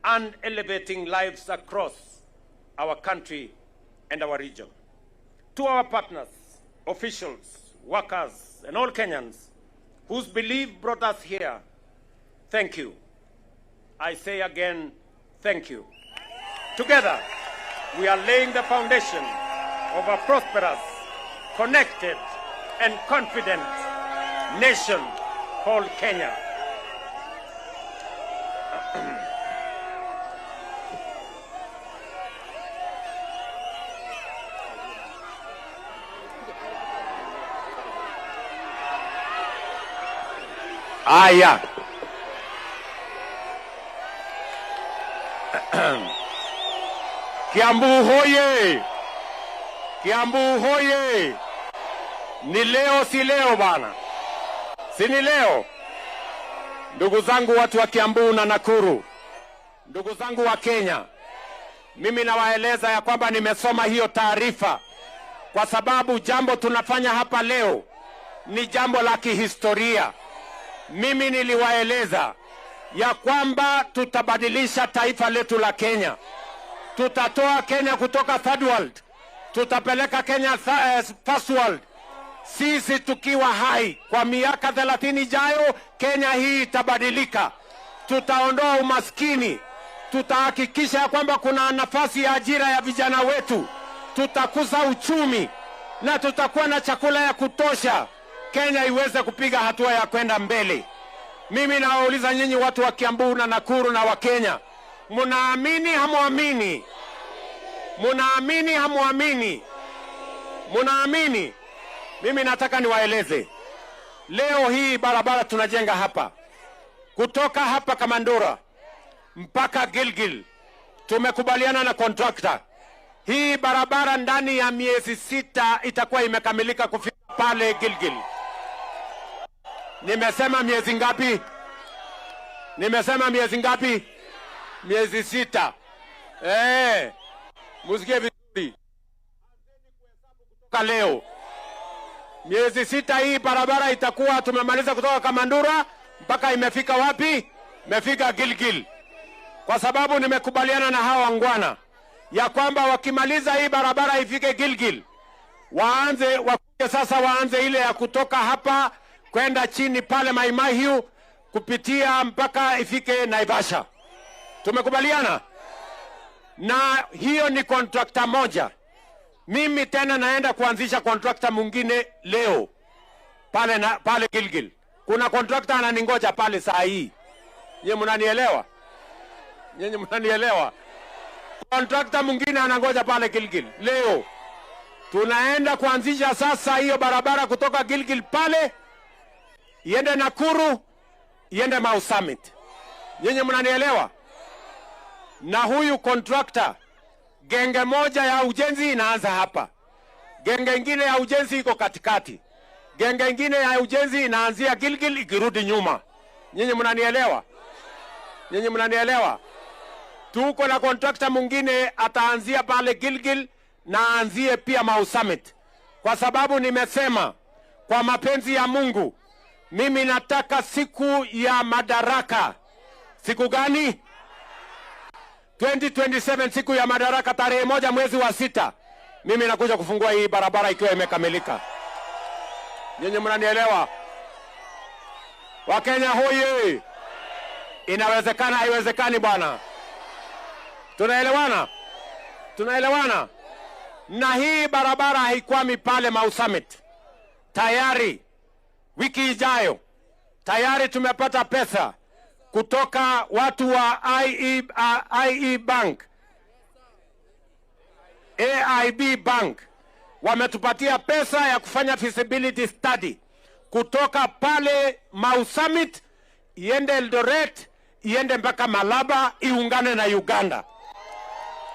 and elevating lives across our country and our region. To our partners, officials, workers, and all Kenyans whose belief brought us here, thank you. I say again, thank you. Together, we are laying the foundation of a prosperous, connected, and confident nation called Kenya. Aya. Kiambu hoye! Kiambu hoye! Ni leo si leo bana. Si ni leo. Ndugu zangu watu wa Kiambu na Nakuru. Ndugu zangu wa Kenya. Mimi nawaeleza ya kwamba nimesoma hiyo taarifa kwa sababu jambo tunafanya hapa leo ni jambo la kihistoria. Mimi niliwaeleza ya kwamba tutabadilisha taifa letu la Kenya. Tutatoa Kenya kutoka third world. Tutapeleka Kenya first world. Sisi tukiwa hai kwa miaka 30 ijayo, Kenya hii itabadilika. Tutaondoa umaskini. Tutahakikisha ya kwamba kuna nafasi ya ajira ya vijana wetu. Tutakuza uchumi na tutakuwa na chakula ya kutosha. Kenya iweze kupiga hatua ya kwenda mbele. Mimi nawauliza nyinyi watu wa Kiambu na Nakuru na wa Kenya, munaamini hamuamini? Munaamini hamuamini? Munaamini? Mimi nataka niwaeleze. Leo hii barabara tunajenga hapa, kutoka hapa Kamandura mpaka Gilgil, tumekubaliana na contractor. Hii barabara ndani ya miezi 6 itakuwa imekamilika kufika pale Gilgil. Nimesema miezi ngapi? Nimesema miezi ngapi? Miezi 6. Musikie vizuri. Kutoka leo miezi 6 hii barabara itakuwa tumemaliza kutoka Kamandura mpaka imefika wapi? Imefika Gilgil. Kwa sababu nimekubaliana na hawa wangwana ya kwamba wakimaliza hii barabara ifike Gilgil, waanze ile ya kutoka hapa kwenda chini pale Mai kupitia mpaka ifike Naivasha. Tumekubaliana? Na hiyo ni kontrakta moja. Mimi tena naenda kuanzisha kontrakta mwingine leo pale Gilgil. Kuna kontrakta ananingoja pale saa hii. Nyinyi mnanielewa? Nyinyi mnanielewa? Kontrakta mwingine anangoja pale Gilgil leo. Tunaenda kuanzisha sasa hiyo barabara kutoka Gilgil pale iende Nakuru, iende Mau Summit. Nyinyi mnanielewa? Na huyu kontrakta, genge moja ya ujenzi inaanza hapa, genge ingine ya ujenzi iko katikati, genge ingine ya ujenzi inaanzia Gilgil ikirudi nyuma. Nyinyi mnanielewa? Nyinyi mnanielewa? Tuko na kontrakta mwingine ataanzia pale Gilgil na aanzie pia Mau Summit. Kwa sababu nimesema kwa mapenzi ya Mungu, mimi nataka siku ya madaraka. Siku gani? 2027, siku ya madaraka, tarehe 1 mwezi wa 6. Mimi nakuja kufungua hii barabara ikiwa imekamilika. Nyinyi mnanielewa? Wakenya hoye! Inawezekana, haiwezekani bwana? Tunaelewana? Tunaelewana? Na hii barabara haikwami pale Mau Summit. Tayari wiki ijayo tayari tumepata pesa kutoka watu wa IE Bank, AIB Bank. Wametupatia pesa ya kufanya feasibility study kutoka pale Mau Summit iende Eldoret, iende mpaka Malaba, iungane na Uganda.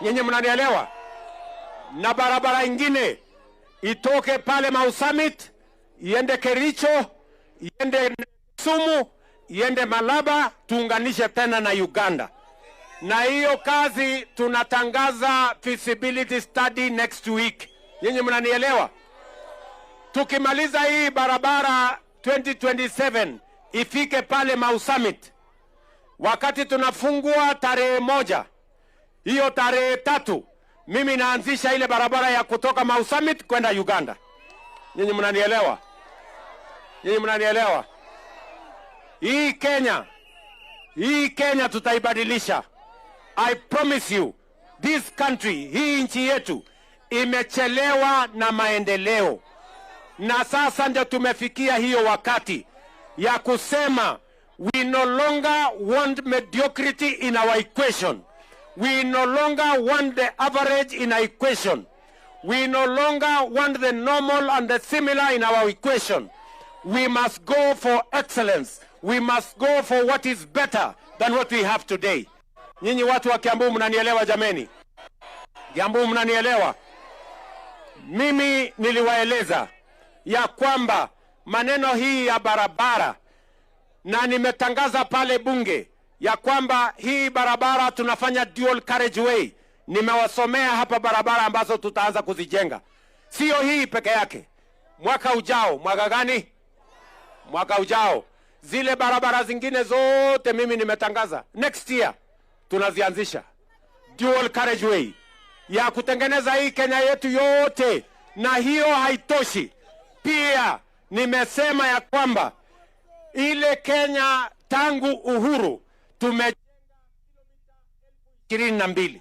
Nyinyi mnanielewa? Na barabara ingine itoke pale Mau Summit iende Kericho, iende Sumu, iende Malaba, tuunganishe tena na Uganda. Na hiyo kazi tunatangaza feasibility study next week. Nyinyi mnanielewa? Tukimaliza hii barabara 2027 ifike pale Mau Summit, wakati tunafungua tarehe 1, hiyo tarehe 3 mimi naanzisha ile barabara ya kutoka Mau Summit kwenda Uganda. Nyinyi mnanielewa? Nyinyi mnanielewa? Hii Kenya tutaibadilisha. I promise you, this country, hii nchi yetu imechelewa na maendeleo. Na sasa ndio tumefikia hiyo wakati ya kusema we no longer want mediocrity in our equation. We no longer want the average in our equation. We no longer want the normal and the similar in our equation. We must go for excellence. We must go for what is better than what we have today. Nyinyi watu wa Kiambu mnanielewa jameni? Kiambu mnanielewa? Mimi niliwaeleza ya kwamba maneno hii ya barabara, na nimetangaza pale bunge ya kwamba hii barabara tunafanya dual carriageway. Nimewasomea hapa barabara ambazo tutaanza kuzijenga. Sio hii peke yake. Mwaka ujao, mwaka gani? Mwaka ujao. Zile barabara zingine zote mimi nimetangaza next year tunazianzisha. Dual carriageway ya kutengeneza hii Kenya yetu yote. Na hiyo haitoshi. Pia nimesema ya kwamba ile Kenya tangu uhuru tumejenga kilomita 22.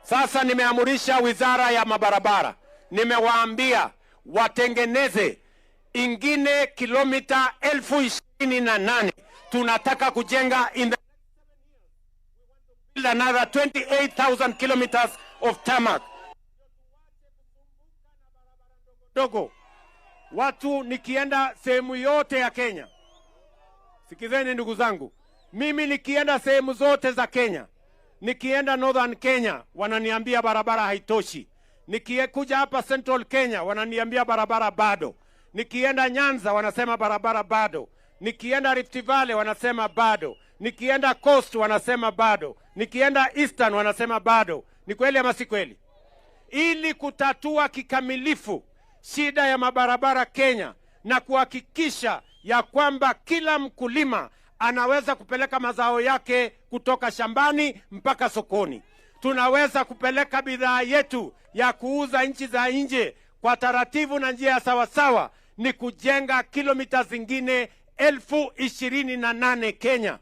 Sasa nimeamurisha wizara ya mabarabara, nimewaambia watengeneze ingine kilomita 28,000. Tunataka kujenga in the build another 28,000 kilometers of tarmac. Dogo, watu nikienda sehemu yote ya Kenya, sikizeni ndugu zangu, mimi nikienda sehemu zote za Kenya, nikienda Northern Kenya wananiambia barabara haitoshi, nikikuja hapa Central Kenya wananiambia barabara bado, nikienda Nyanza wanasema barabara bado, nikienda Rift Valley wanasema bado, nikienda Coast wanasema bado, nikienda Eastern wanasema bado. Ni kweli ama si kweli? Ili kutatua kikamilifu shida ya mabarabara Kenya na kuhakikisha ya kwamba kila mkulima anaweza kupeleka mazao yake kutoka shambani mpaka sokoni, tunaweza kupeleka bidhaa yetu ya kuuza nchi za nje kwa taratibu na njia sawasawa, ni kujenga kilomita zingine 28,000 Kenya.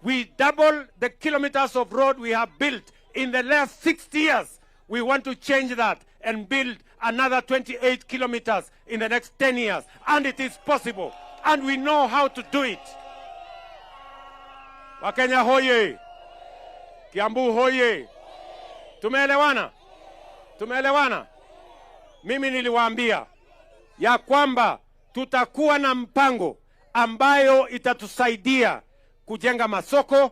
We double the kilometers of road we have built in the last 60 years. We want to change that and build another 28 kilometers in the next 10 years. And it is possible. And we know how to do it. Wakenya hoye! Kiambu hoye! Tumeelewana? Tumeelewana? Mimi niliwaambia ya kwamba tutakuwa na mpango ambayo itatusaidia kujenga masoko,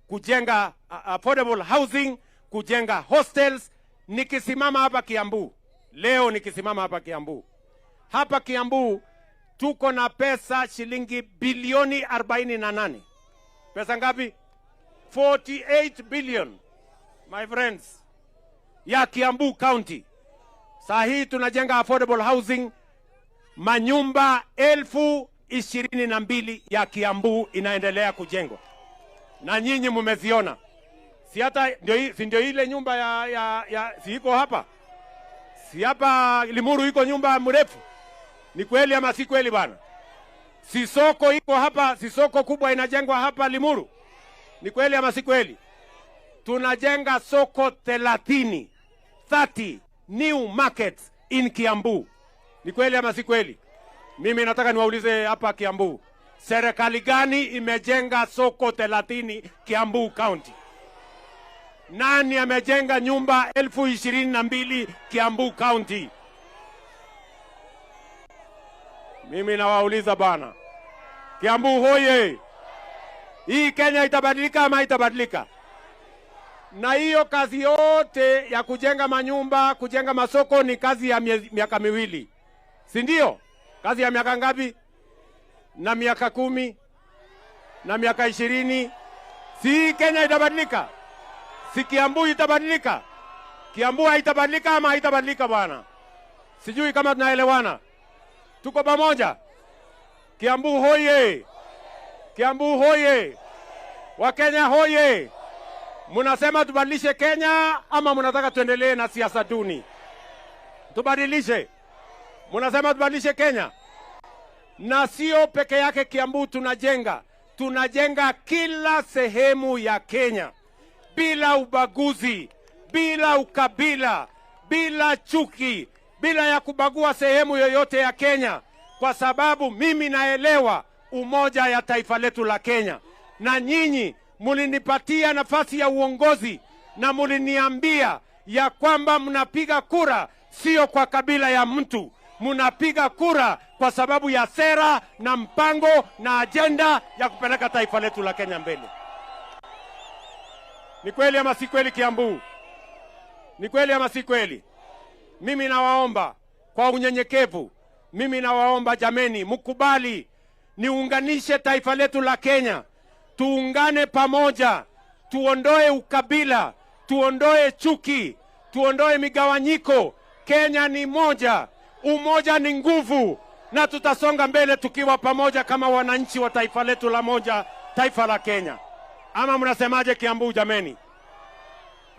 kujenga affordable housing, kujenga hostels. Nikisimama hapa Kiambu, leo nikisimama hapa Kiambu, hapa Kiambu tuko na pesa shilingi bilioni 48. Pesa ngapi? 48 billion, my friends, ya Kiambu County. Saa hii tunajenga affordable housing, manyumba 22,000 ya Kiambu inaendelea kujengwa. Na nyinyi mumeziona. Si hata ndio ile nyumba si iko hapa? Si hapa Limuru iko nyumba mrefu? Ni kweli ama si kweli bana? Si soko iko hapa, si soko kubwa inajengwa hapa Limuru? Ni kweli ama si kweli? Tunajenga soko 30 new markets in Kiambu. Ni kweli ama si kweli? Mimi nataka niwaulize hapa Kiambu, serikali gani imejenga soko 30 Kiambu County? Nani amejenga nyumba 22,000 Kiambu County? Mimi nawauliza bana, Kiambu hoye! Hii Kenya itabadilika ama itabadilika? Na hiyo kazi yote ya kujenga manyumba, kujenga masoko ni kazi ya miaka miwili, si ndio? Kazi ya miaka ngapi? Na miaka 10 na miaka 20. Si Kenya itabadilika? Si Kiambu itabadilika? Kiambu haitabadilika ama haitabadilika bwana? Sijui kama tunaelewana. Tuko pamoja? Kiambu hoye! Kiambu hoye! Wakenya hoye! Munasema tubadilishe Kenya ama munataka tuendelee na siasa duni? Tubadilishe. Munasema tubadilishe Kenya. Na sio peke yake Kiambu tunajenga. Tunajenga kila sehemu ya Kenya. Bila ubaguzi, bila ukabila, bila chuki, bila ya kubagua sehemu yoyote ya Kenya. Kwa sababu mimi naelewa umoja ya taifa letu la Kenya. Na nyinyi mulinipatia nafasi ya uongozi na muliniambia ya kwamba mnapiga kura sio kwa kabila ya mtu, mnapiga kura kwa sababu ya sera na mpango na ajenda ya kupeleka taifa letu la Kenya mbele. Ni kweli ama si kweli Kiambu? Ni kweli ama si kweli? Mimi nawaomba kwa unyenyekevu, mimi nawaomba jameni, mkubali niunganishe taifa letu la Kenya. Tuungane pamoja, tuondoe ukabila, tuondoe chuki, tuondoe migawanyiko. Kenya ni moja, umoja ni nguvu, na tutasonga mbele tukiwa pamoja kama wananchi wa taifa letu la moja, taifa la Kenya. Ama mnasemaje Kiambu jameni?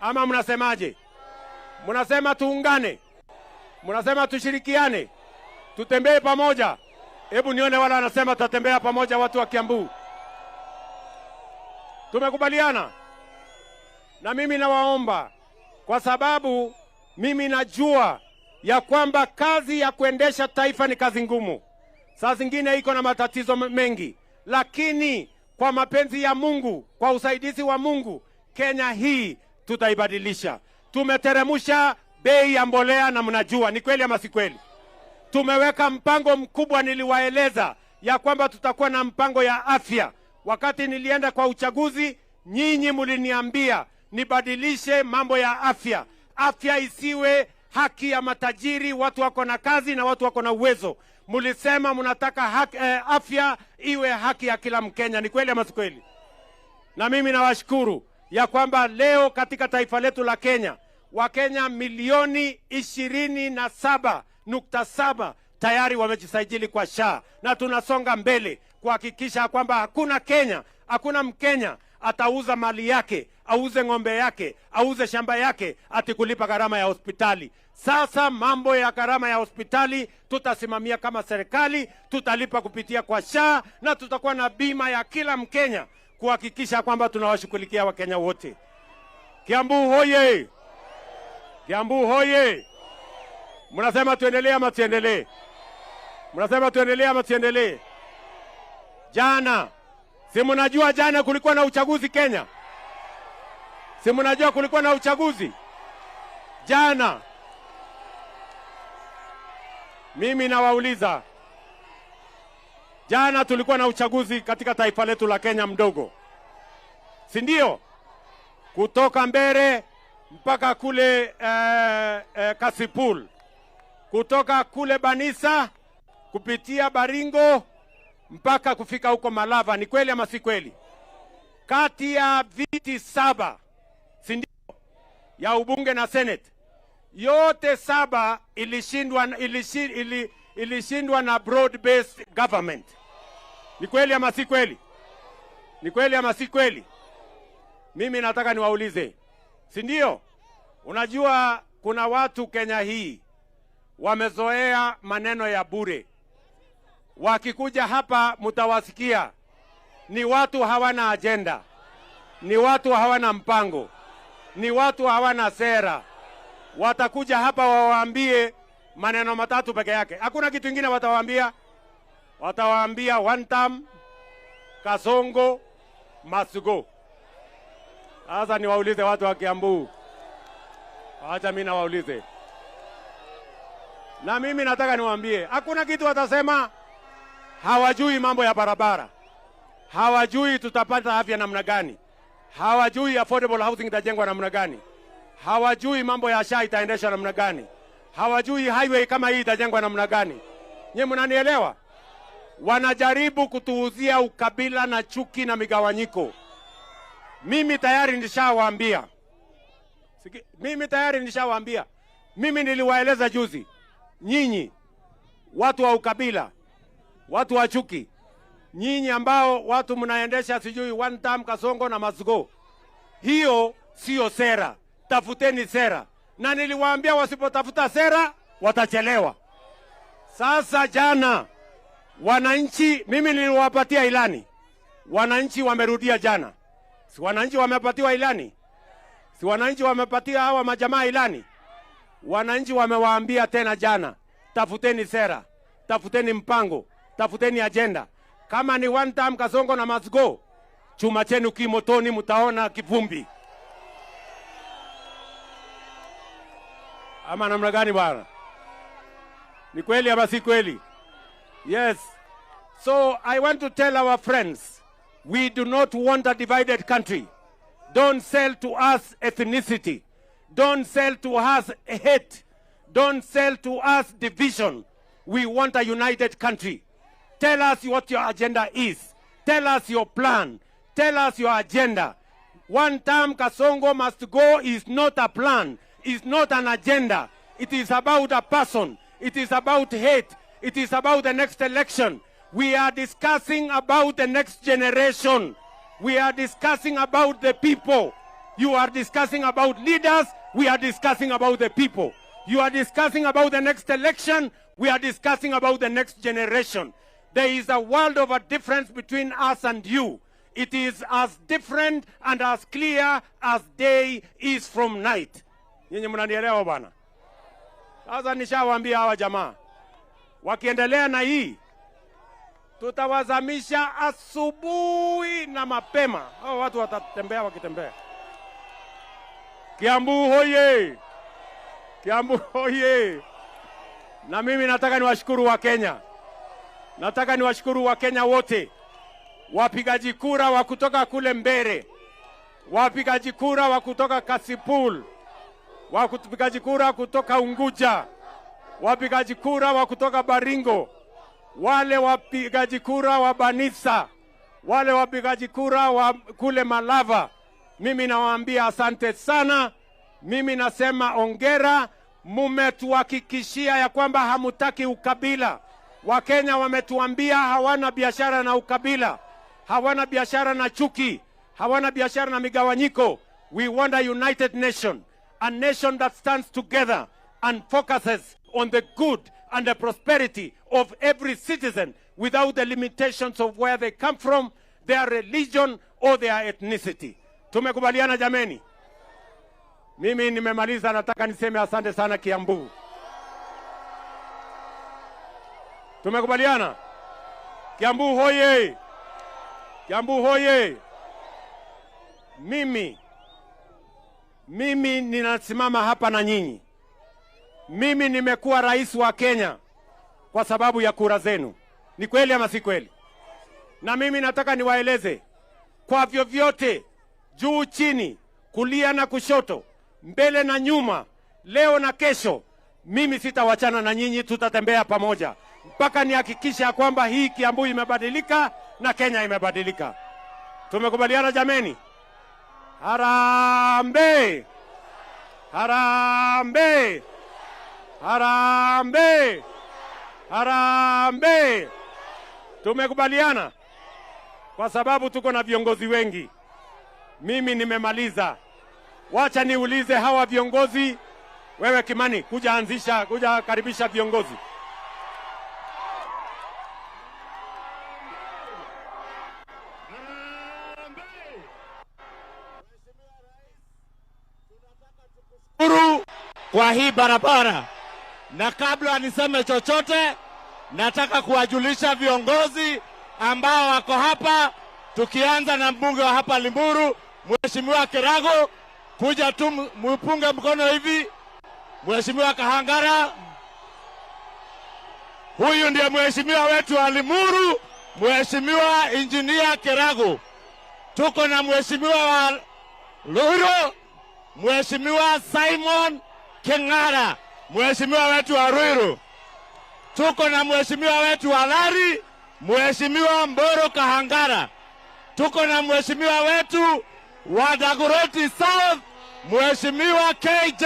Ama mnasemaje? Mnasema tuungane? Mnasema tushirikiane? Tutembee pamoja? Hebu nione wala anasema tutatembea pamoja watu wa Kiambu. Tumekubaliana? Na mimi nawaomba, kwa sababu mimi najua ya kwamba kazi ya kuendesha taifa ni kazi ngumu. Saa zingine iko na matatizo mengi, lakini kwa mapenzi ya Mungu, kwa usaidizi wa Mungu, Kenya hii tutaibadilisha. Tumeteremusha bei ya mbolea na mnajua, ni kweli ama si kweli? Tumeweka mpango mkubwa, niliwaeleza ya kwamba tutakuwa na mpango ya afya. Wakati nilienda kwa uchaguzi, nyinyi muliniambia nibadilishe mambo ya afya. Afya isiwe haki ya matajiri, watu wako na kazi na watu wako na uwezo. Mulisema mnataka afya iwe haki ya kila Mkenya. Ni kweli ama si kweli? Na mimi nawashukuru ya kwamba leo katika taifa letu la Kenya, Wakenya milioni 27.7 tayari wamejisajili kwa SHA, na tunasonga mbele kuhakikisha kwamba hakuna Mkenya atauza mali yake, auze ng'ombe yake, auze shamba yake ati kulipa gharama ya hospitali. Sasa mambo ya gharama ya hospitali tutasimamia kama serikali, tutalipa kupitia kwa SHA, na tutakuwa na bima ya kila Mkenya kuhakikisha kwamba tunawashughulikia Wakenya wote. Kiambu hoye! Kiambu hoye! Mnasema tuendelee ama tuendelee? Mnasema tuendelee ama tuendelee? Jana, si mnajua jana kulikuwa na uchaguzi Kenya? Si mnajua kulikuwa na uchaguzi jana? Mimi nawauliza, jana tulikuwa na uchaguzi katika taifa letu la Kenya mdogo, si ndio? Kutoka Mbere mpaka kule Kasipul, kutoka kule Banisa kupitia Baringo mpaka kufika huko Malava. Ni kweli ama si kweli? Kati ya viti 7, si ndio, ya ubunge na senate, yote 7 ilishindwa na broad based government. Ni kweli ama si kweli? Ni kweli ama si kweli? Mimi nataka niwaulize, si ndio? Unajua kuna watu Kenya hii wamezoea maneno ya bure. Wakikuja hapa mtawasikia ni watu hawana agenda, ni watu hawana mpango, ni watu hawana sera. Watakuja hapa wawaambie maneno matatu peke yake, hakuna kitu kingine watawaambia. Watawaambia one term, Kasongo, must go. Sasa niwaulize watu wa Kiambu, acha mimi nawaulize. Na mimi nataka niwaambie, hakuna kitu watasema hawajui mambo ya barabara, hawajui tutapata afya namna gani, hawajui affordable housing itajengwa namna gani, hawajui mambo ya SHA itaendeshwa namna gani, hawajui highway kama hii itajengwa namna gani. Nyinyi mnanielewa? Wanajaribu kutuuzia ukabila na chuki na migawanyiko. Mimi tayari nishawaambia. Mimi niliwaeleza juzi, nyinyi watu wa ukabila, watu wa chuki, nyinyi ambao watu mnaendesha sijui one time Kasongo na Masgo, hiyo sio sera. Tafuteni sera. Na niliwaambia wasipotafuta sera watachelewa. Sasa jana wananchi, mimi niliwapatia ilani, wananchi wamerudia jana. Si wananchi wamepatiwa ilani? Si wananchi wamepatia hawa majamaa ilani? Wananchi wamewaambia tena jana, tafuteni sera, tafuteni mpango, tafuteni agenda. Kama ni one time Kasongo na Masgo, chuma chenu kimotoni, mtaona kivumbi. Ama namna gani bwana? Ni kweli ama si kweli? Yes. So I want to tell our friends, we do not want a divided country. Don't sell to us ethnicity. Don't sell to us hate. Don't sell to us division. We want a united country. Tell us what your agenda is. Tell us your plan. Tell us your agenda. One time Kasongo must go is not a plan. It's not an agenda. It is about a person. It is about hate. It is about the next election. We are discussing about the next generation. We are discussing about the people. You are discussing about leaders. We are discussing about the people. You are discussing about the next election. We are discussing about the next generation. There is a world of a difference between us and you. It is as different and as clear as day is from night. Nyinyi mnanielewa bwana? Sasa nishawaambia hawa jamaa, wakiendelea na hii, tutawazamisha asubuhi na mapema. Hao watu watatembea wakitembea. Kiambu hoye! Kiambu hoye! Na mimi nataka niwashukuru wa Kenya. Nataka niwashukuru wa Kenya wote. Wapigaji kura wa kutoka kule Mbere. Wapigaji kura wa kutoka Kasipul. Wapigaji kura kutoka Unguja. Wapigaji kura wa kutoka Baringo. Wale wapigaji kura wa Banisa. Wale wapigaji kura wa kule Malava. Mimi nawaambia asante sana. Mimi nasema ongera. Mumetuhakikishia ya kwamba hamutaki ukabila. Wakenya wametuambia hawana biashara na ukabila. Hawana biashara na chuki. Hawana biashara na migawanyiko. We want a united nation. A nation that stands together and focuses on the good and the prosperity of every citizen without the limitations of where they come from, their religion or their ethnicity. Tumekubaliana jameni? Mimi nimemaliza, nataka niseme asante sana Kiambu. Tumekubaliana? Kiambu hoye! Kiambu hoye! Mimi ninasimama hapa na nyinyi. Mimi nimekuwa rais wa Kenya kwa sababu ya kura zenu. Ni kweli ama si kweli? Na mimi nataka niwaeleze, kwa vyovyote, juu chini, kulia na kushoto, mbele na nyuma, leo na kesho, mimi sitawachana na nyinyi, tutatembea pamoja mpaka nihakikisha kwamba hii Kiambu imebadilika na Kenya imebadilika. Tumekubaliana jameni? Harambee! Harambee! Harambee! Harambee! Tumekubaliana? Kwa sababu tuko na viongozi wengi. Mimi nimemaliza. Wacha niulize hawa viongozi. Wewe Kimani, kuja karibisha viongozi. Kwa hii barabara, na kabla niseme chochote, nataka kuwajulisha viongozi ambao wako hapa, tukianza na mbunge wa hapa Limuru, Mheshimiwa Kirago, kuja tu mpunge mkono hivi. Mheshimiwa Kahangara, Huyu ndiye mheshimiwa wetu wa Limuru, Mheshimiwa Injinia Kerago. Tuko na mheshimiwa wa Luro, Mheshimiwa Simon Kengara, mheshimiwa wetu wa Ruiru. Tuko na mheshimiwa wetu wa Lari, Mheshimiwa Mboro Kahangara. Tuko na mheshimiwa wetu wa Dagoretti South, Mheshimiwa KJ.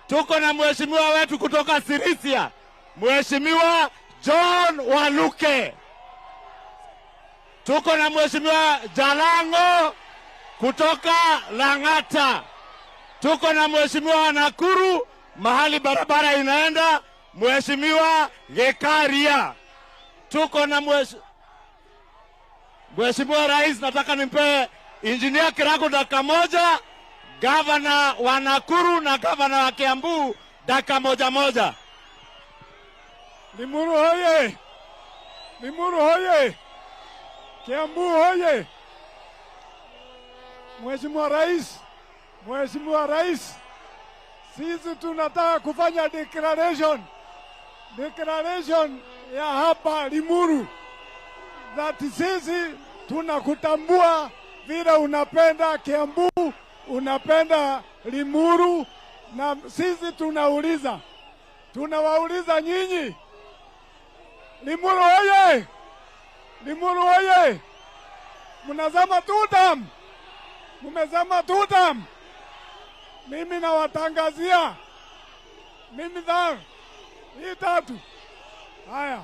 Tuko na mheshimiwa wetu kutoka Sirisia, Mheshimiwa John Waluke. Tuko na mheshimiwa Jalango kutoka Lang'ata. Tuko na mheshimiwa wa Nakuru, mahali barabara inaenda, Mheshimiwa Gekaria. Tuko na Mheshimiwa Rais, nataka nimpe Injinia Kerago dakika moja, gavana wa Nakuru na gavana wa Kiambu dakika moja moja. Limuru hoye! Limuru hoye! Kiambu hoye! Mheshimiwa Rais, sisi tunataka kufanya declaration ya hapa Limuru, that sisi tunakutambua vile unapenda Kiambu, unapenda Limuru, na sisi tunawauliza nyinyi, Limuru hoye! Limuru hoye! Mnazama tutam! Mumezama tutam! Mimi nawatangazia, mimi dhar hii tatu. Haya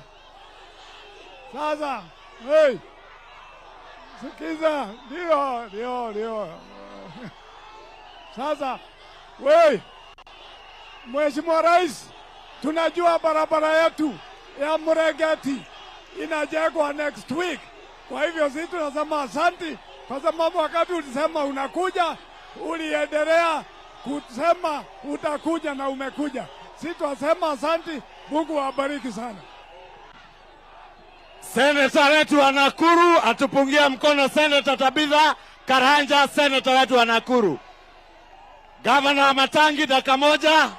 sasa, hey, sikiza, ndio. Sasa we, Mheshimiwa Rais, tunajua barabara yetu ya Mregeti inajengwa next week. Kwa hivyo sisi tunasema asanti, kwa sababu wakati ulisema unakuja, uliendelea kusema utakuja na umekuja. Sisi tunasema asanti, Mungu awabariki sana. Seneta wetu wa Nakuru atupungia mkono, Seneta Tabitha Karanja, seneta wetu wa Nakuru. Gavana wa Matangi dakika moja.